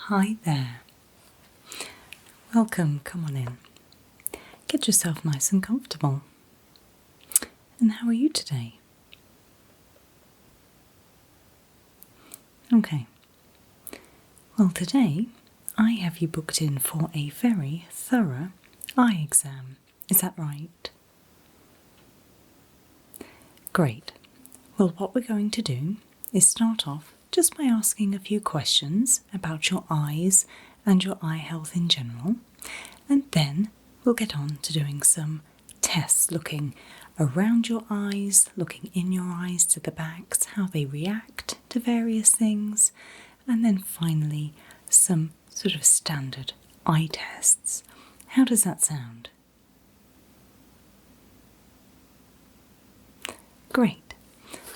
Hi there. Welcome, come on in. Get yourself nice and comfortable. And how are you today? Okay. Well, today I have you booked in for a very thorough eye exam. Is that right? Great. Well, what we're going to do is start off just by asking a few questions about your eyes and your eye health in general, and then we'll get on to doing some tests looking around your eyes, looking in your eyes to the backs, how they react to various things, and then finally some sort of standard eye tests. How does that sound? Great.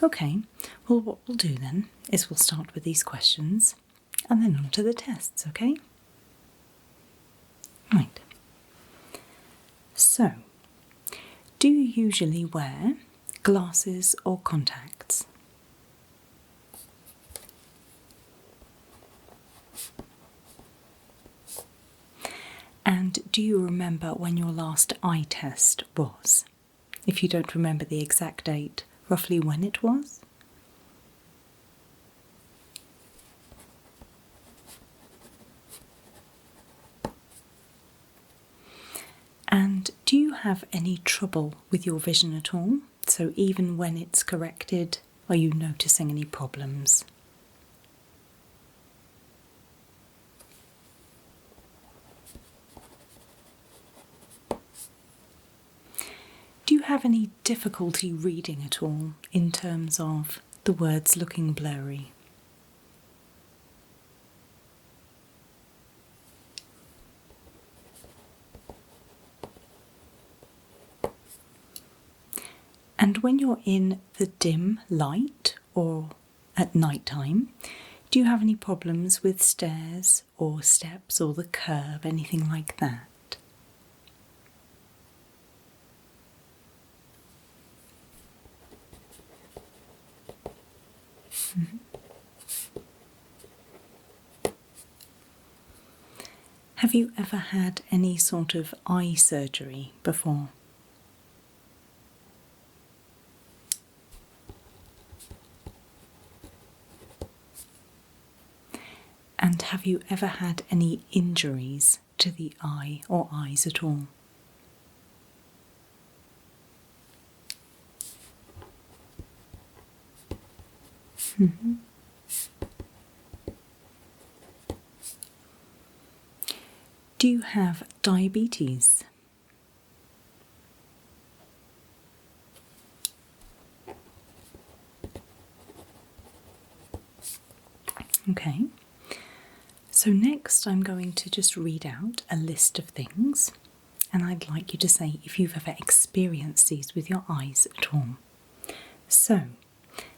Okay, well, what we'll do then is we'll start with these questions and then on to the tests, okay? Right. So, do you usually wear glasses or contacts? And do you remember when your last eye test was? If you don't remember the exact date, roughly when it was? And do you have any trouble with your vision at all? So even when it's corrected, are you noticing any problems? Do you have any difficulty reading at all in terms of the words looking blurry? And when you're in the dim light or at night time, do you have any problems with stairs or steps or the curb, anything like that? Mm-hmm. Have you ever had any sort of eye surgery before? And have you ever had any injuries to the eye or eyes at all? Mm-hmm. Do you have diabetes? Okay. So next I'm going to just read out a list of things, and I'd like you to say if you've ever experienced these with your eyes at all. So,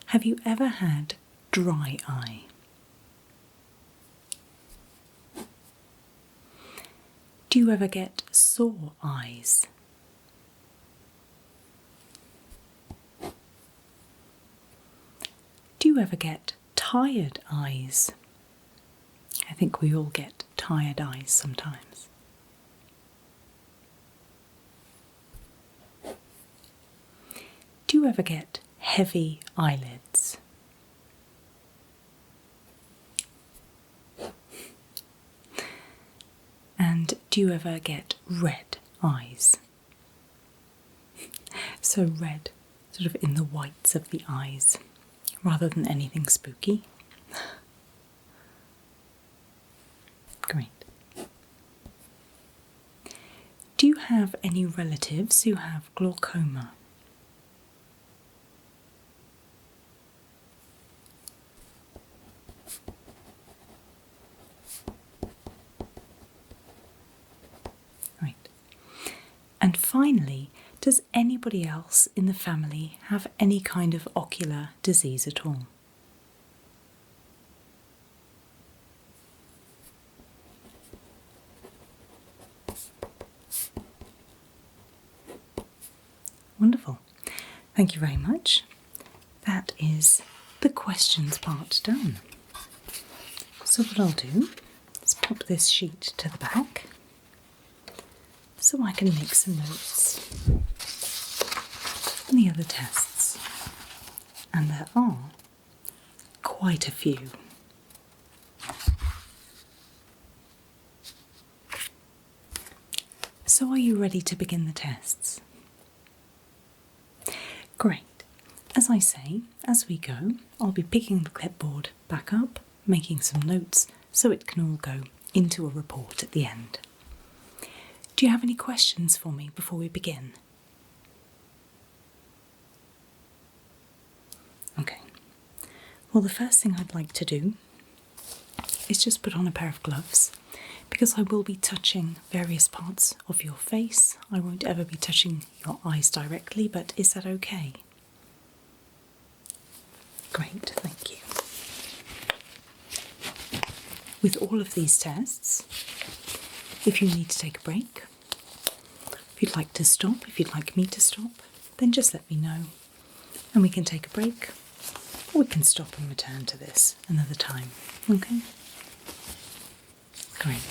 have you ever had dry eye? Do you ever get sore eyes? Do you ever get tired eyes? I think we all get tired eyes sometimes. Do you ever get heavy eyelids? And do you ever get red eyes? So red, sort of in the whites of the eyes, rather than anything spooky. Great. Do you have any relatives who have glaucoma? Right. And finally, does anybody else in the family have any kind of ocular disease at all? Wonderful. Thank you very much. That is the questions part done. So what I'll do is pop this sheet to the back so I can make some notes on the other tests. And there are quite a few. So are you ready to begin the tests? Great. As I say, as we go, I'll be picking the clipboard back up, making some notes so it can all go into a report at the end. Do you have any questions for me before we begin? Okay. Well, the first thing I'd like to do is just put on a pair of gloves because I will be touching various parts of your face. I won't ever be touching your eyes directly, but is that okay? Great, thank you. With all of these tests, if you need to take a break, if you'd like to stop, if you'd like me to stop, then just let me know and we can take a break, or we can stop and return to this another time, okay? Great.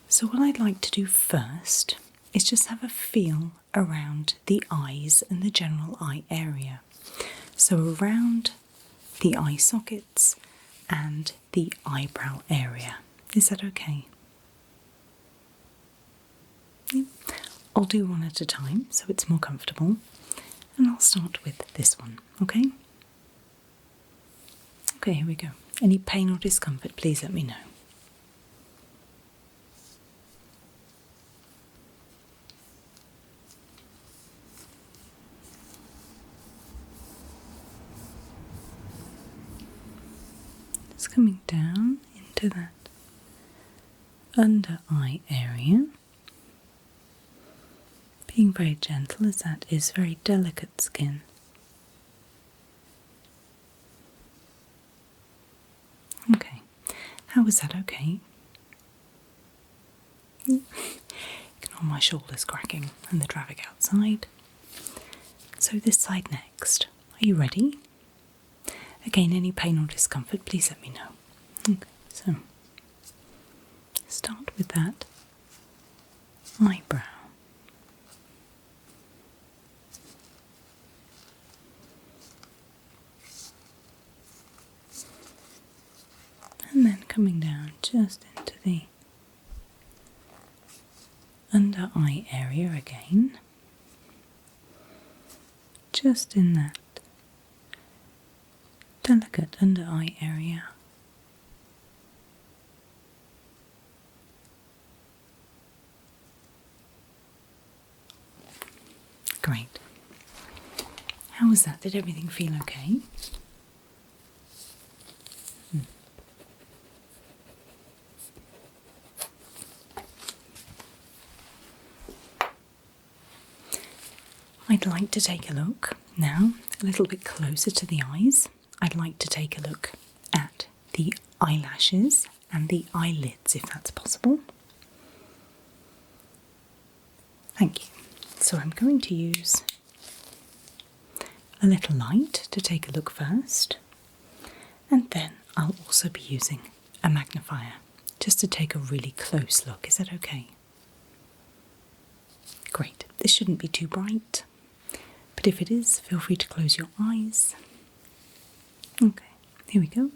So what I'd like to do first is just have a feel around the eyes and the general eye area. So around the eye sockets and the eyebrow area. Is that okay? Yeah. I'll do one at a time so it's more comfortable. And I'll start with this one, okay? Okay, here we go. Any pain or discomfort, please let me know. Just coming down into that under eye area. Being very gentle as that is very delicate skin. Okay, how was that okay? Ignore my shoulders cracking and the traffic outside. So this side next. Are you ready? Again, any pain or discomfort, please let me know. Okay, so start with that eyebrow. And then coming down just into the under eye area again. Just in that delicate under eye area. Great. How was that? Did everything feel okay? I'd like to take a look now, a little bit closer to the eyes. I'd like to take a look at the eyelashes and the eyelids, if that's possible. Thank you. So I'm going to use a little light to take a look first, and then I'll also be using a magnifier just to take a really close look. Is that okay? Great. This shouldn't be too bright, but if it is, feel free to close your eyes. Okay, here we go.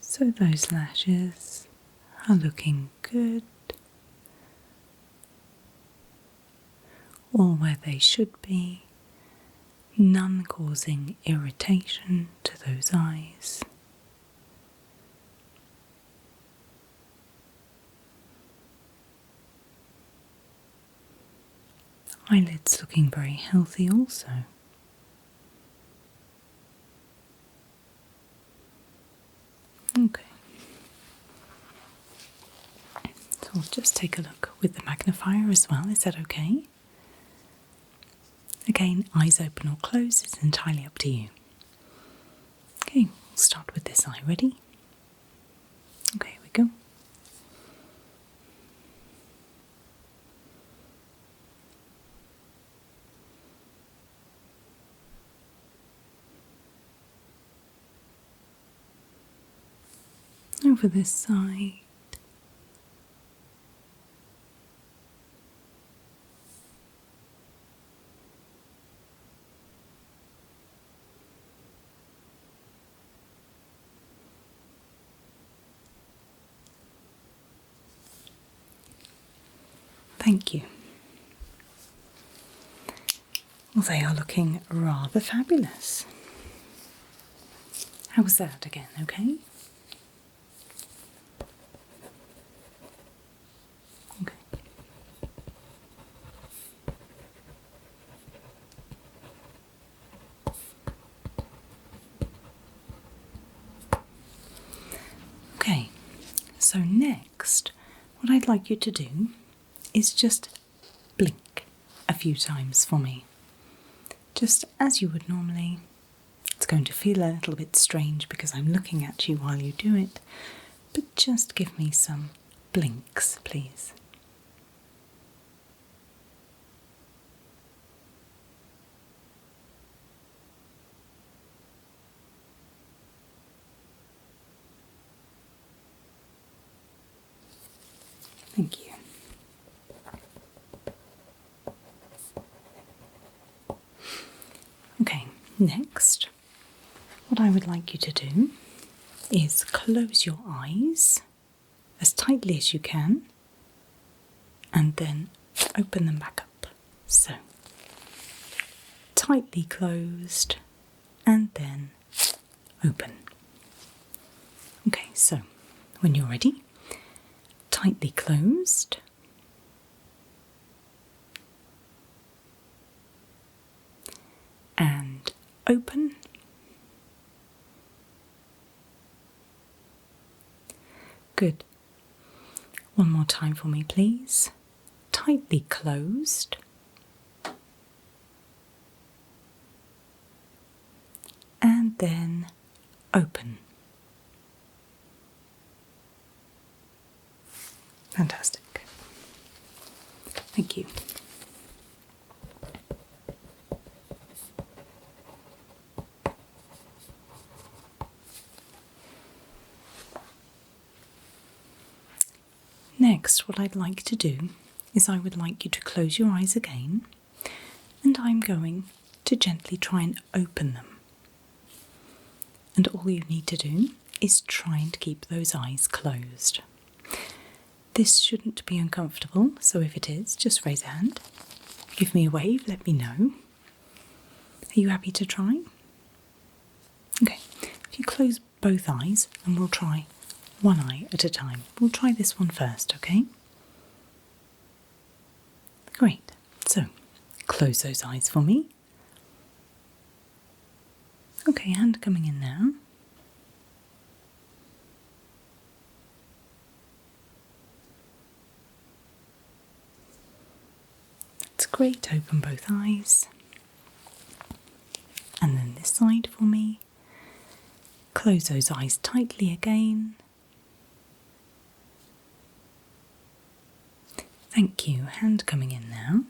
So those lashes are looking good, all where they should be, none causing irritation to those eyes. Eyelids looking very healthy also. Okay. So I'll just take a look with the magnifier as well. Is that okay? Again, eyes open or closed, it's entirely up to you. Okay, We'll start with this eye. Ready? Okay, here we go. Over this side. Thank you. Well, they are looking rather fabulous. How was that again, okay? Okay. Okay, so next, what I'd like you to do is just blink a few times for me. Just as you would normally. It's going to feel a little bit strange because I'm looking at you while you do it, but just give me some blinks, please. Thank you. Okay, next, what I would like you to do is close your eyes as tightly as you can and then open them back up. So, tightly closed and then open. Okay, so when you're ready, tightly closed and open. Good. One more time for me, please. Tightly closed and then open. Fantastic. Thank you. Next, what I'd like to do is I would like you to close your eyes again, and I'm going to gently try and open them. And all you need to do is try and keep those eyes closed. This shouldn't be uncomfortable, so if it is, just raise a hand. Give me a wave, let me know. Are you happy to try? Okay, if you close both eyes, and we'll try one eye at a time. We'll try this one first, okay? Great. So, close those eyes for me. Okay, hand coming in now. That's great. Open both eyes. And then this side for me. Close those eyes tightly again. Thank you. Hand coming in now.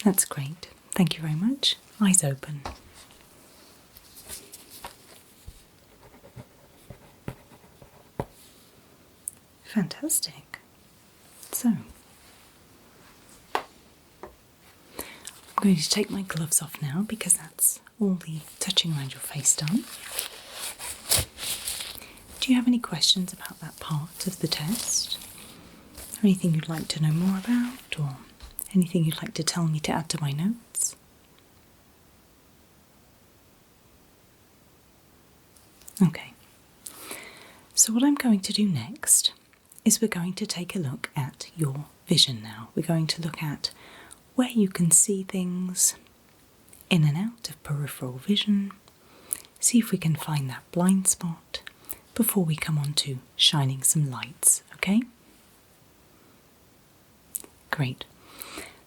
That's great. Thank you very much. Eyes open. Fantastic. So, I'm going to take my gloves off now because that's all the touching around your face done. Do you have any questions about that part of the test? Or anything you'd like to know more about, or anything you'd like to tell me to add to my notes? Okay. So what I'm going to do next is we're going to take a look at your vision now. We're going to look at where you can see things in and out of peripheral vision, see if we can find that blind spot before we come on to shining some lights, okay? Great.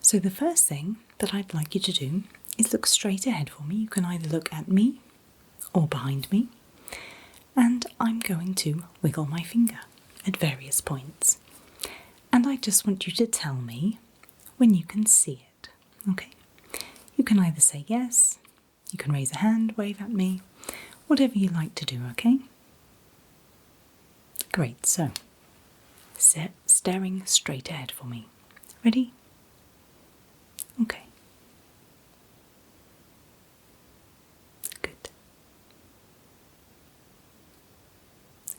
So the first thing that I'd like you to do is look straight ahead for me. You can either look at me or behind me, and I'm going to wiggle my finger at various points. And I just want you to tell me when you can see it, okay? You can either say yes, you can raise a hand, wave at me, whatever you like to do, okay? Great, so staring straight ahead for me. Ready? Okay. Good.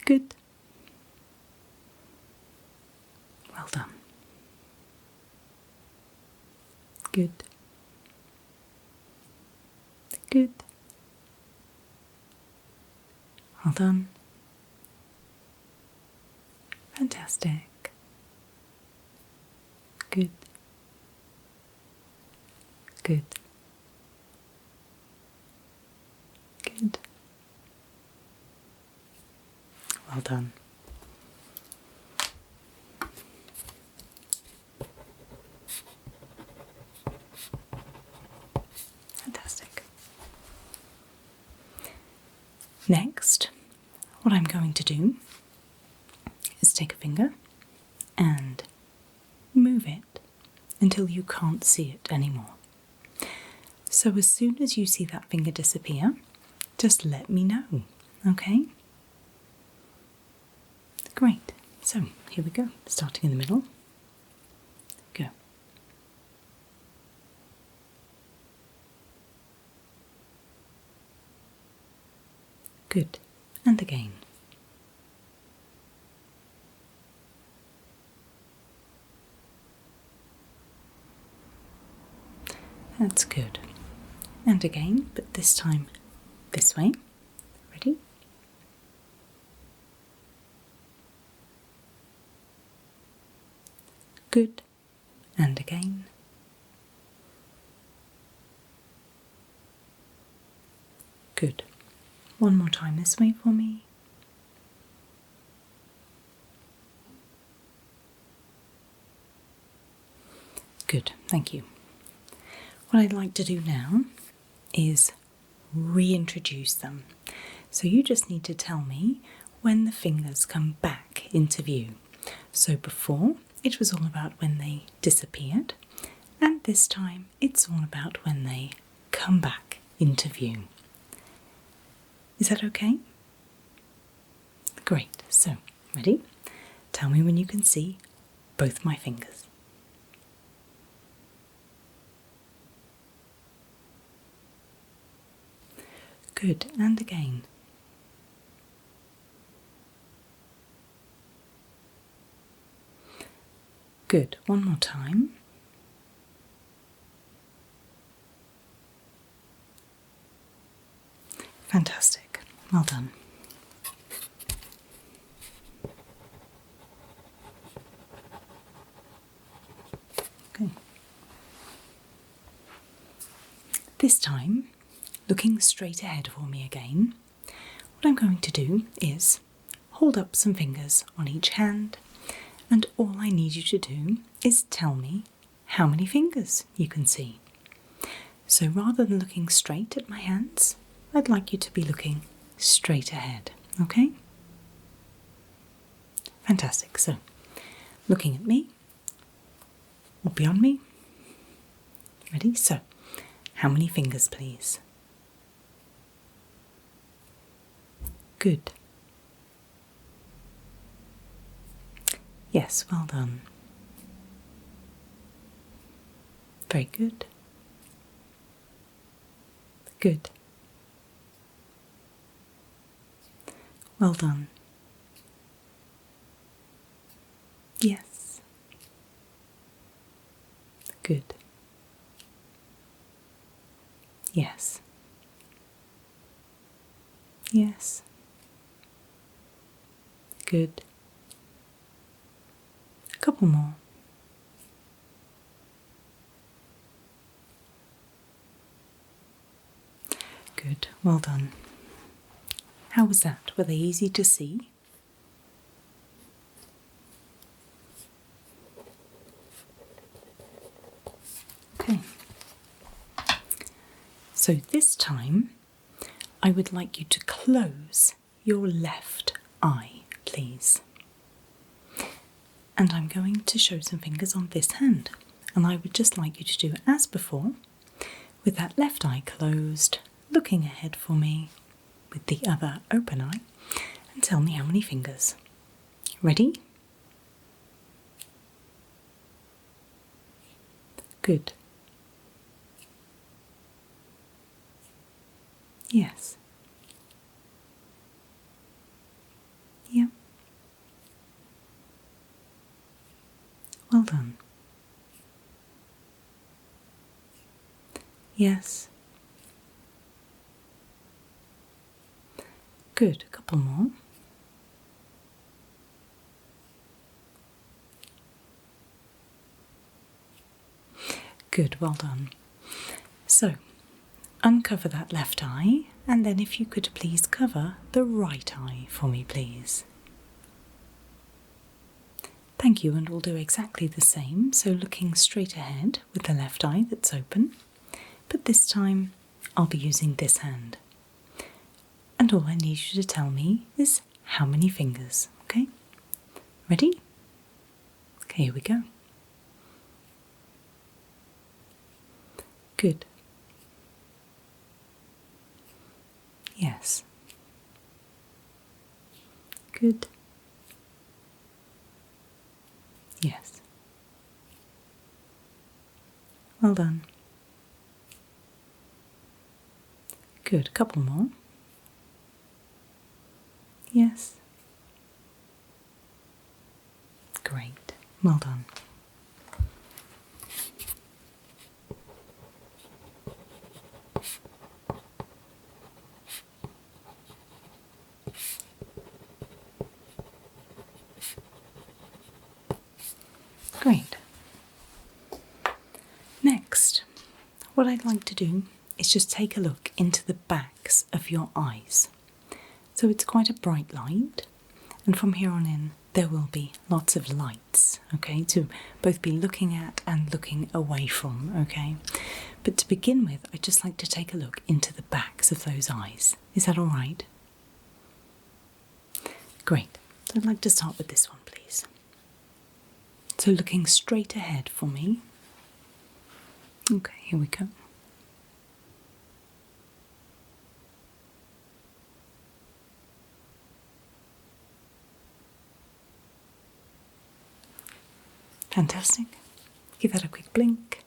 Good. Well done. Good. Good. Well done. Fantastic. Good. Good. Good. Well done. Fantastic. Next, what I'm going to do is take a finger and move it until you can't see it anymore. So as soon as you see that finger disappear, just let me know, okay? Great. So here we go, starting in the middle. Go. Good. And again. That's good. And again, but this time this way. Ready? Good. And again. Good. One more time this way for me. Good, thank you. What I'd like to do now is reintroduce them. So you just need to tell me when the fingers come back into view. So before, it was all about when they disappeared, and this time it's all about when they come back into view. Is that okay? Great. So, ready? Tell me when you can see both my fingers. Good. And again. Good. One more time. Fantastic. Well done. Okay. This time, looking straight ahead for me again, what I'm going to do is hold up some fingers on each hand, and all I need you to do is tell me how many fingers you can see. So rather than looking straight at my hands, I'd like you to be looking straight ahead, okay? Fantastic. So, looking at me or beyond me. Ready? So, how many fingers, please? Good. Yes, well done. Very good. Good. Well done. Yes. Good. Yes. Yes. Good. A couple more. Good. Well done. How was that? Were they easy to see? Okay. So this time, I would like you to close your left eye, please. And I'm going to show some fingers on this hand. And I would just like you to do as before, with that left eye closed, looking ahead for me, with the other open eye, and tell me how many fingers. Ready? Good. Yes. Yep. Well done. Yes. Good. A couple more. Good. Well done. So, uncover that left eye, and then if you could please cover the right eye for me, please. Thank you, and we'll do exactly the same. So looking straight ahead with the left eye that's open, but this time I'll be using this hand. And all I need you to tell me is how many fingers, okay? Ready? Okay, here we go. Good. Yes. Good. Yes. Well done. Good. A couple more. Yes. Great. Well done. Great. Next, what I'd like to do is just take a look into the backs of your eyes. So it's quite a bright light, and from here on in there will be lots of lights, okay, to both be looking at and looking away from, okay? But to begin with, I'd just like to take a look into the backs of those eyes. Is that all right? Great. So I'd like to start with this one, please. So looking straight ahead for me. Okay, here we go. Fantastic. Give that a quick blink.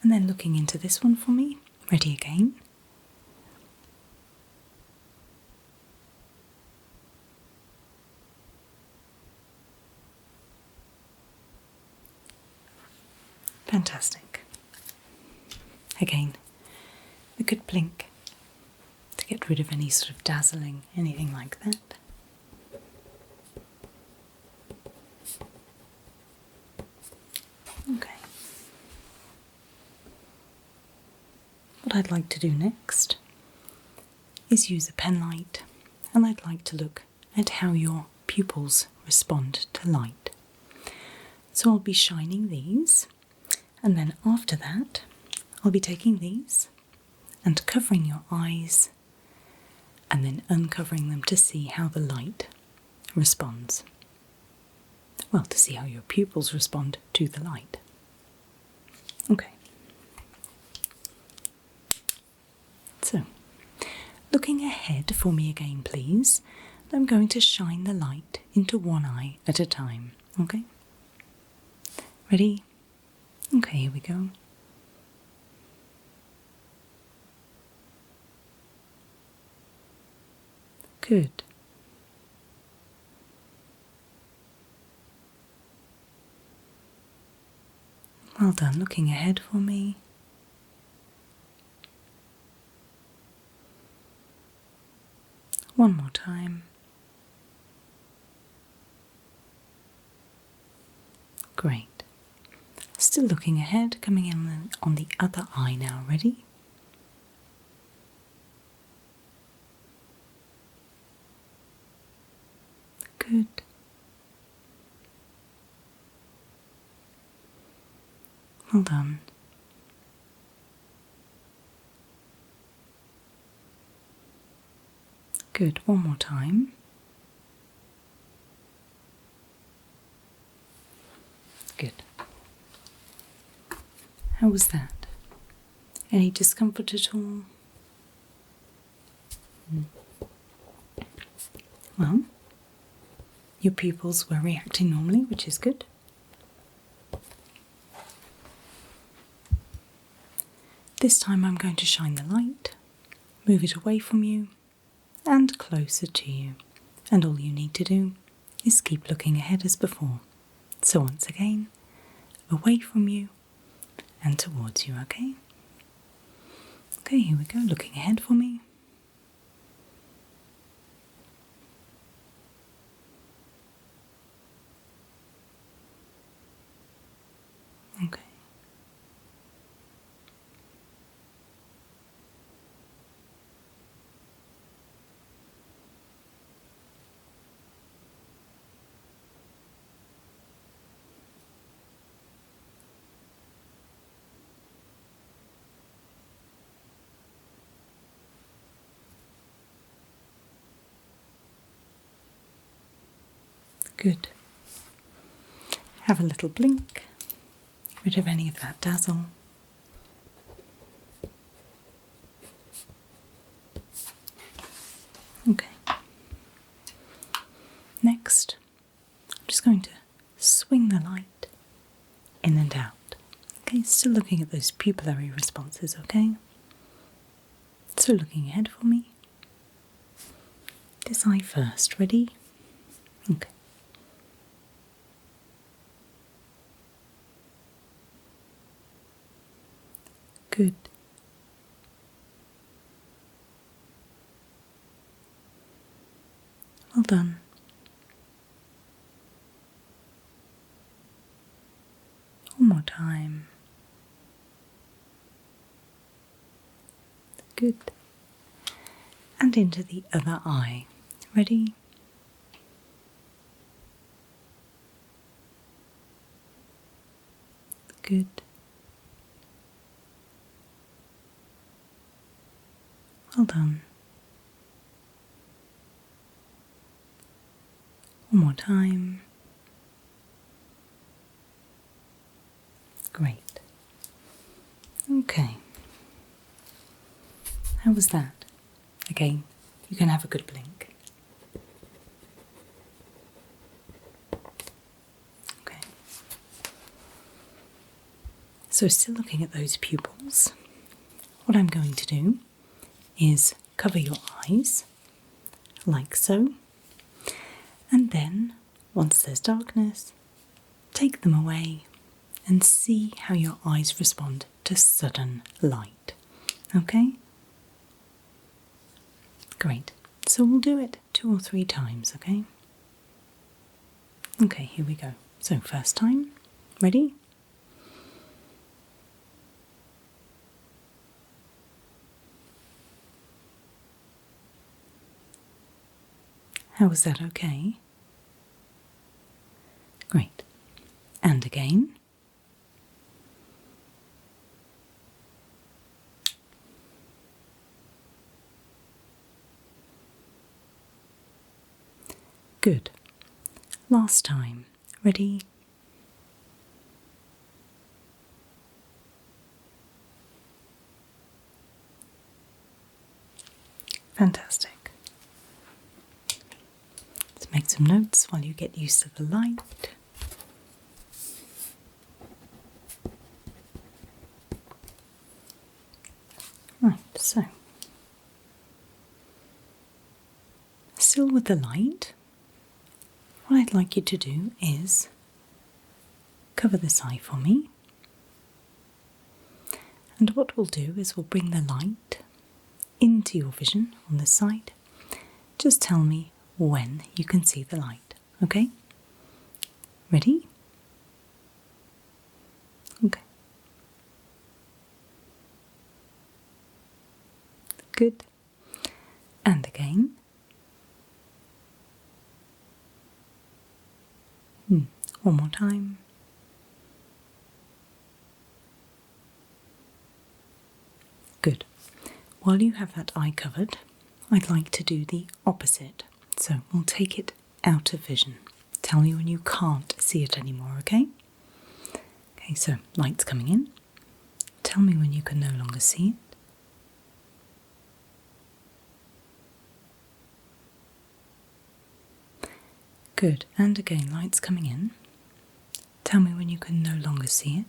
And then looking into this one for me. Ready again. Fantastic. Again, a good blink to get rid of any sort of dazzling, anything like that. Okay. What I'd like to do next is use a pen light, and I'd like to look at how your pupils respond to light. So I'll be shining these, and then after that I'll be taking these and covering your eyes and then uncovering them to see how the light responds. Well, to see how your pupils respond to the light. Okay. So, looking ahead for me again, please. I'm going to shine the light into one eye at a time, okay? Ready? Okay, here we go. Good. Well done, looking ahead for me. One more time. Great. Still looking ahead, coming in on the other eye now. Ready? Good. Well done. Good. One more time. Good. How was that? Any discomfort at all? Well, your pupils were reacting normally, which is good. This time I'm going to shine the light, move it away from you and closer to you. And all you need to do is keep looking ahead as before. So once again, away from you and towards you, okay? Okay, here we go, looking ahead for me. Okay. Good. Have a little blink, rid of any of that dazzle. Okay. Next, I'm just going to swing the light in and out. Okay, still looking at those pupillary responses, okay? So looking ahead for me. This eye first, ready? Okay. Good. Well done. One more time. Good. And into the other eye. Ready? Good. Well done. One more time. Great. Okay. How was that? Again, you can have a good blink. Okay. So still looking at those pupils, what I'm going to do is cover your eyes, like so, and then, once there's darkness, take them away and see how your eyes respond to sudden light. Okay? Great. So we'll do it 2 or 3 times, okay? Okay, here we go. So first time, ready? How was that okay? Great. And again. Good. Last time. Ready? Fantastic. Let's make some notes while you get used to the light. Right, so still with the light, what I'd like you to do is cover this eye for me. And what we'll do is we'll bring the light into your vision on this side. Just tell me when you can see the light, okay? Ready? Okay. Good. And again. One more time. while you have that eye covered, I'd like to do the opposite. So we'll take it out of vision. Tell me when you can't see it anymore, okay? Okay, so light's coming in. Tell me when you can no longer see it. Good, and again, light's coming in. Tell me when you can no longer see it.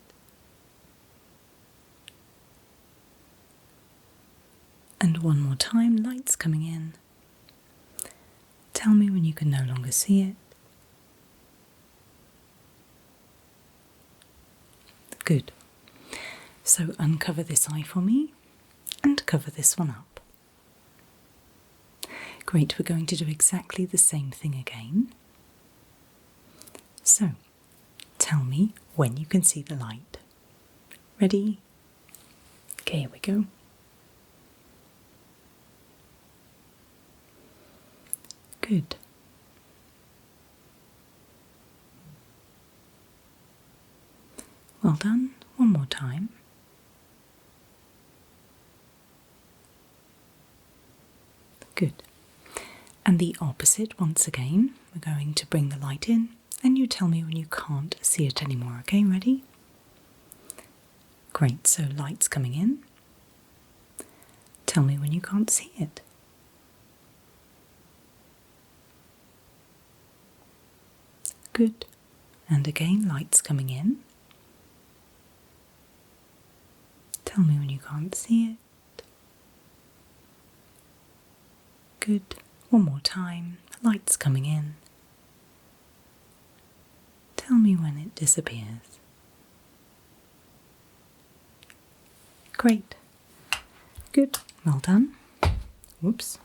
And one more time, light's coming in. Tell me when you can no longer see it. Good. So uncover this eye for me and cover this one up. Great, we're going to do exactly the same thing again. So, tell me when you can see the light. Ready? Okay, here we go. Good. Well done. One more time. Good. And the opposite once again. We're going to bring the light in and you tell me when you can't see it anymore. Okay, ready? Great, so light's coming in. Tell me when you can't see it. Good. And again, light's coming in. Tell me when you can't see it. Good. One more time. Light's coming in. Tell me when it disappears. Great. Good. Well done. Whoops.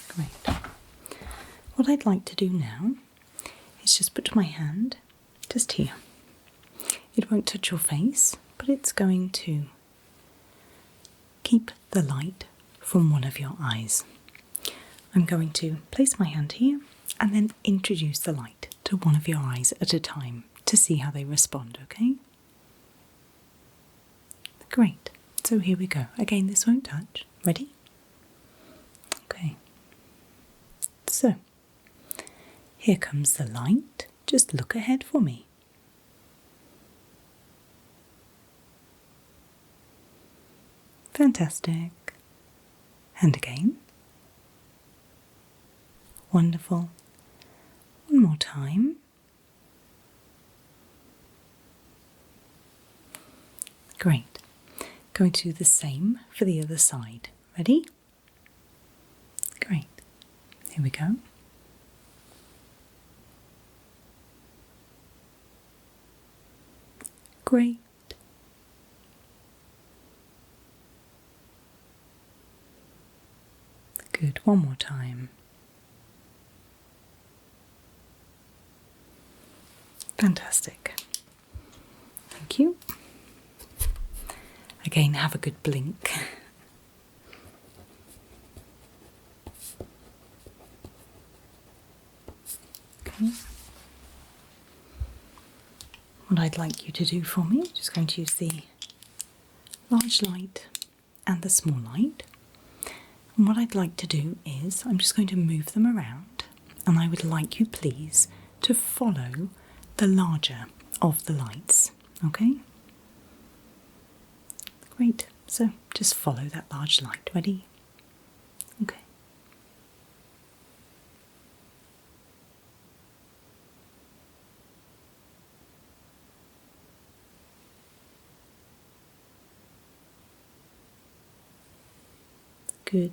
Great. What I'd like to do now is just put my hand just here. It won't touch your face, but it's going to keep the light from one of your eyes. I'm going to place my hand here and then introduce the light to one of your eyes at a time to see how they respond, okay? Great. So here we go. Again, this won't touch. Ready? Okay. So, here comes the light. Just look ahead for me. Fantastic. And again. Wonderful. One more time. Great. Going to do the same for the other side. Ready? Great. Here we go. Great. Good. One more time. Fantastic. Thank you. Again, have a good blink. Okay. What I'd like you to do for me, just going to use the large light and the small light. And what I'd like to do is, I'm just going to move them around, and I would like you, please, to follow the larger of the lights, okay? Great, so just follow that large light. Ready? Okay. Good.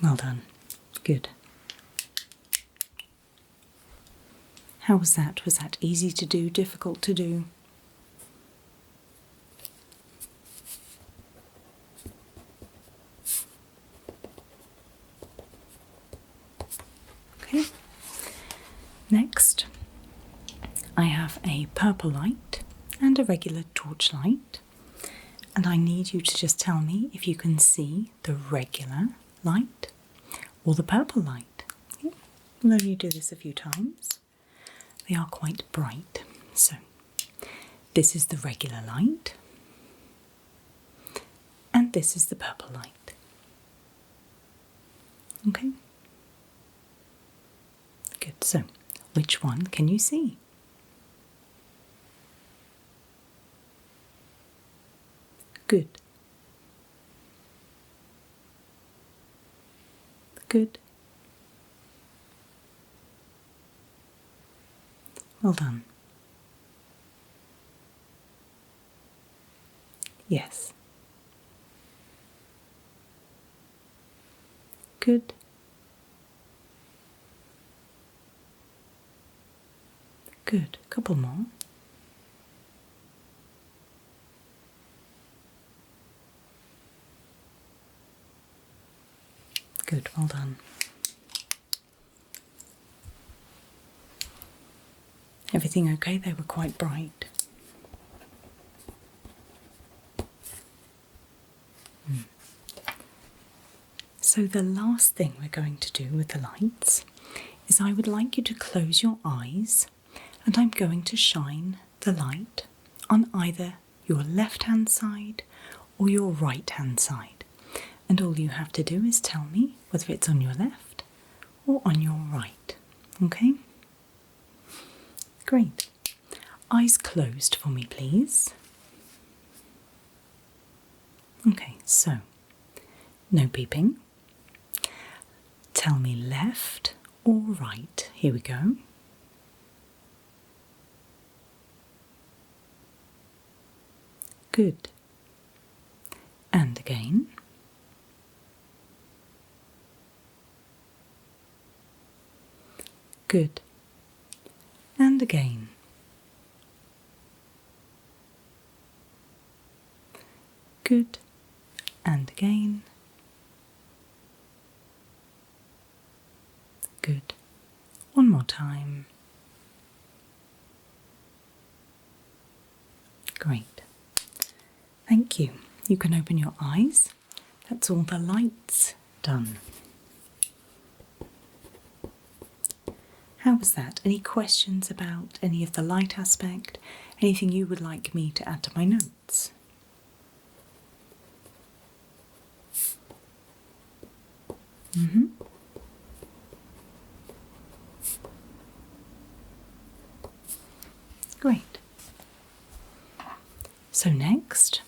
Well done. Good. How was that? Was that easy to do, difficult to do? Okay. Next, purple light and a regular torchlight. And I need you to just tell me if you can see the regular light or the purple light. Yeah. We'll only do this a few times. They are quite bright. So this is the regular light and this is the purple light. Okay? Good. So which one can you see? Good. Good. Well done. Yes. Good. Good. Couple more. Good, well done. Everything okay? They were quite bright. So the last thing we're going to do with the lights is I would like you to close your eyes and I'm going to shine the light on either your left hand side or your right hand side. And all you have to do is tell me whether it's on your left or on your right. Okay? Great. Eyes closed for me, please. Okay, so no peeping. Tell me left or right. Here we go. Good. And again. Good. And again. Good. And again. Good. One more time. Great. Thank you. You can open your eyes. That's all the lights done. How was that? Any questions about any of the light aspect? Anything you would like me to add to my notes? Great. So next,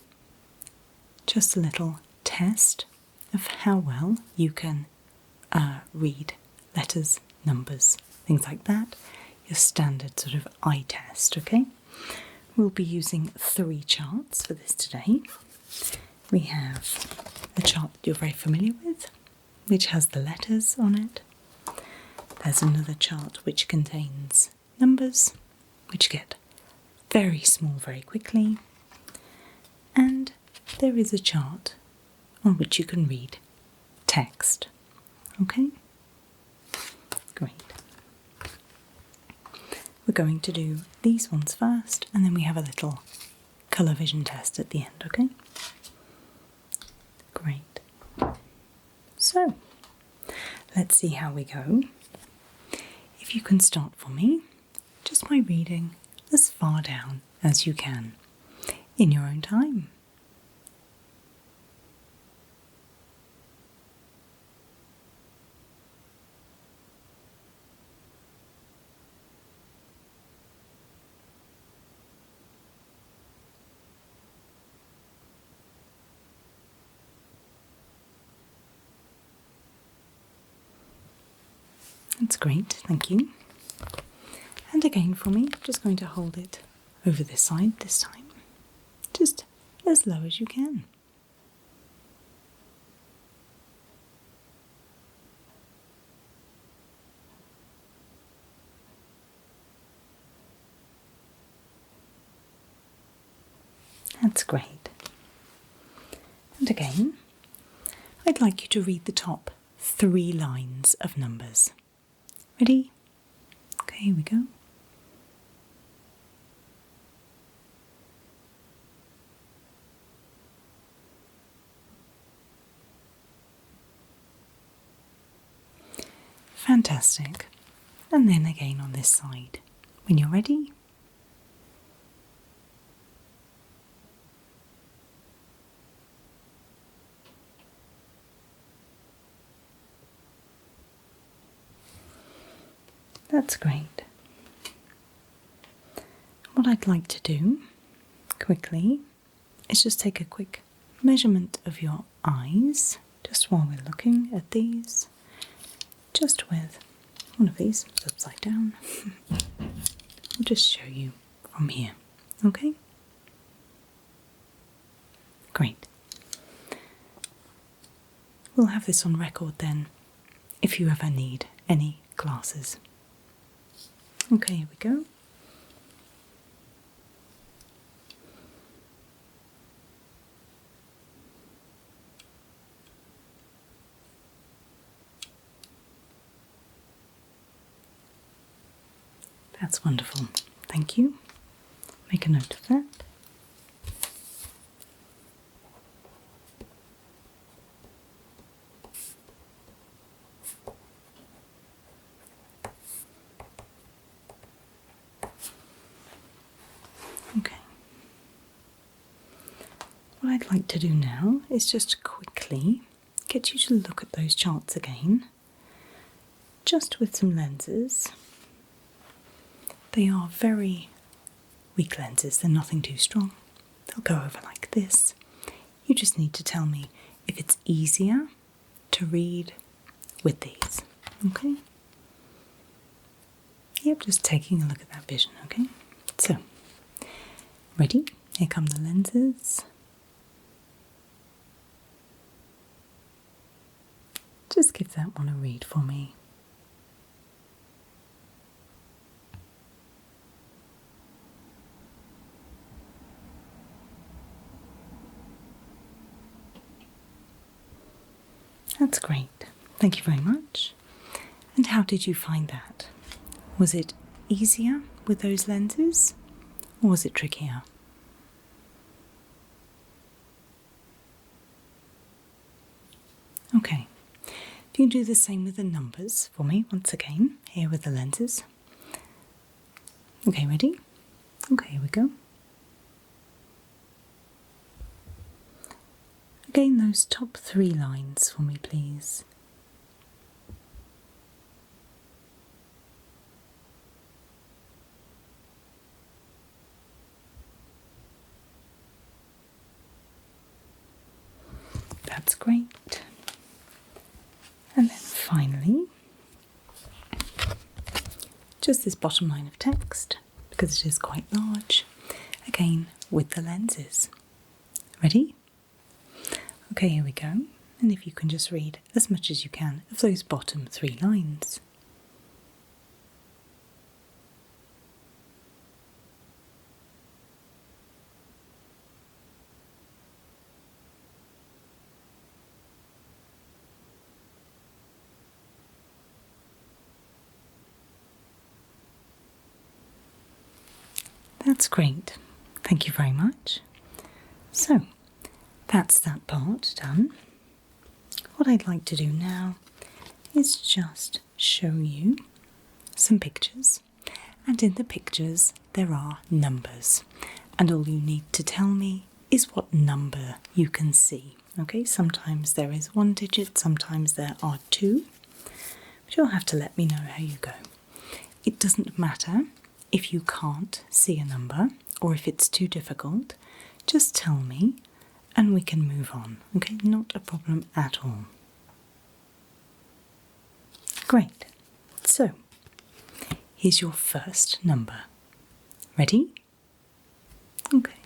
just a little test of how well you can read letters, numbers, things like that. Your standard sort of eye test, okay? We'll be using 3 charts for this today. We have the chart you're very familiar with, which has the letters on it. There's another chart which contains numbers, which get very small very quickly. And there is a chart on which you can read text. Okay? Great. We're going to do these ones first, and then we have a little colour vision test at the end, okay? Great. So, let's see how we go. If you can start for me, just by reading as far down as you can, in your own time. That's great, thank you. And again for me, just going to hold it over this side this time, just as low as you can. That's great. And again, I'd like you to read the top 3 lines of numbers. Ready? Okay, here we go. Fantastic. And then again on this side. When you're ready. That's great. What I'd like to do quickly is just take a quick measurement of your eyes just while we're looking at these, just with one of these upside down. I'll just show you from here, okay? Great. We'll have this on record then if you ever need any glasses. Okay, here we go. That's wonderful. Thank you. Make a note of that. Okay. What I'd like to do now is just quickly get you to look at those charts again, just with some lenses. They are very weak lenses, they're nothing too strong. They'll go over like this. You just need to tell me if it's easier to read with these, okay? Yep, just taking a look at that vision, okay? So, ready? Here come the lenses. Just give that one a read for me. That's great. Thank you very much. And how did you find that? Was it easier with those lenses, or was it trickier? Okay. If you can do the same with the numbers for me once again, here with the lenses. Okay, ready? Okay, here we go. Again, those top 3 lines for me, please. That's great. And then finally, just this bottom line of text, because it is quite large, again with the lenses. Ready? Okay, here we go. And if you can just read as much as you can of those bottom 3 lines. That's great. Thank you very much. So, that's that part done. What I'd like to do now is just show you some pictures. And in the pictures, there are numbers. And all you need to tell me is what number you can see. Okay, sometimes there is 1 digit, sometimes there are 2. But you'll have to let me know how you go. It doesn't matter if you can't see a number or if it's too difficult. Just tell me and we can move on. Okay, not a problem at all. Great. So, here's your first number. Ready? Okay.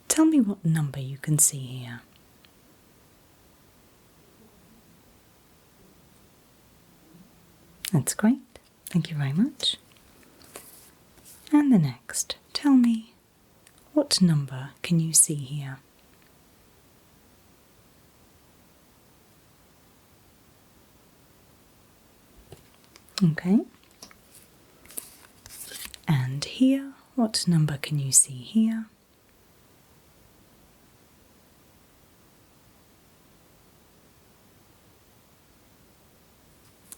Tell me what number you can see here. That's great. Thank you very much. And the next, tell me what number can you see here? Okay. And here, what number can you see here?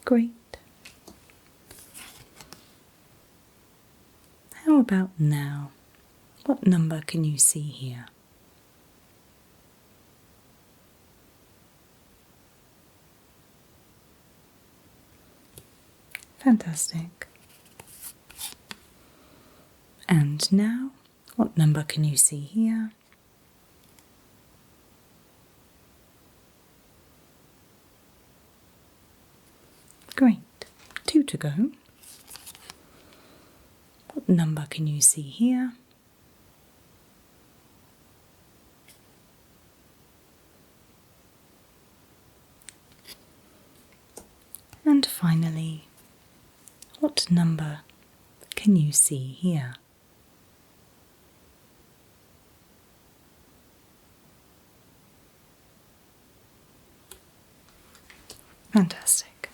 Great. How about now? What number can you see here? Fantastic. And now, what number can you see here? Great. 2 to go. What number can you see here? And finally, what number can you see here? Fantastic.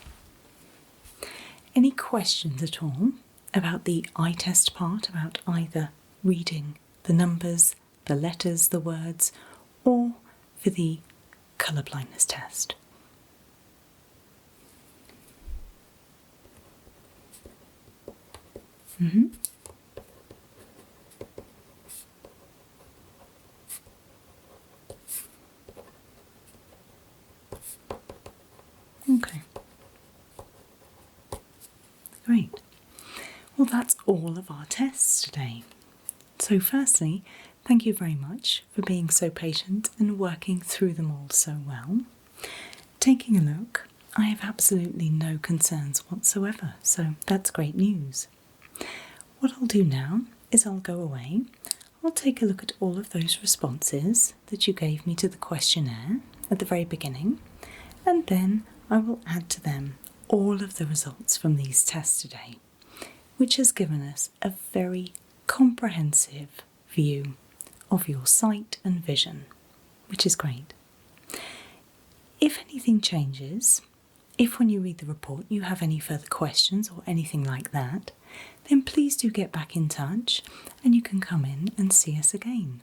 Any questions at all about the eye test part, about either reading the numbers, the letters, the words, or for the colour blindness test? Okay. Great. Well, that's all of our tests today. So firstly, thank you very much for being so patient and working through them all so well. Taking a look, I have absolutely no concerns whatsoever, so that's great news. What I'll do now is I'll go away, I'll take a look at all of those responses that you gave me to the questionnaire at the very beginning, and then I will add to them all of the results from these tests today, which has given us a very comprehensive view of your sight and vision, which is great. If anything changes, if when you read the report you have any further questions or anything like that, then please do get back in touch and you can come in and see us again.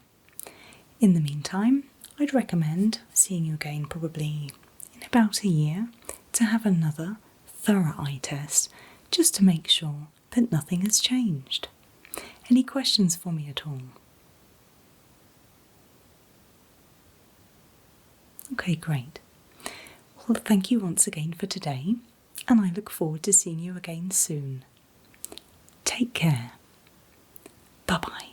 In the meantime, I'd recommend seeing you again probably in about a year to have another thorough eye test just to make sure that nothing has changed. Any questions for me at all? Okay, great. Well, thank you once again for today, and I look forward to seeing you again soon. Take care. Bye-bye.